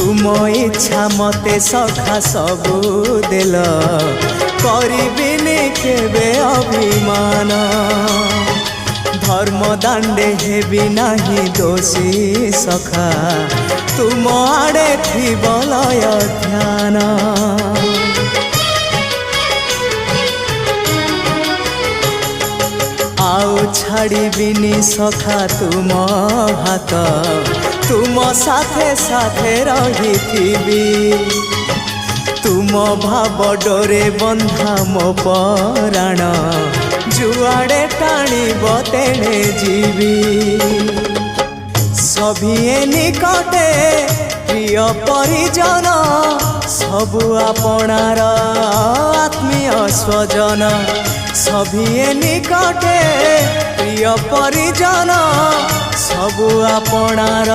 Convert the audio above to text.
तुम इच्छा मते सखा सबू देल करिबिनी केबे अभिमान धर्म दांडे हेबी नाही दोषी सखा तुम आड़े थी बलय ध्यान आउ छाड़िबिनी सखा तुम हाथ तुम साथे साथे रही तुम भाव डोरे बंधा मो पराण जुआड़े टाणीब तेणे जीवी सभिए निकटे प्रिय परिजन सबु आपणार आत्मीय स्वजन सभिए निकटे प्रिय परिजन सबु आपणार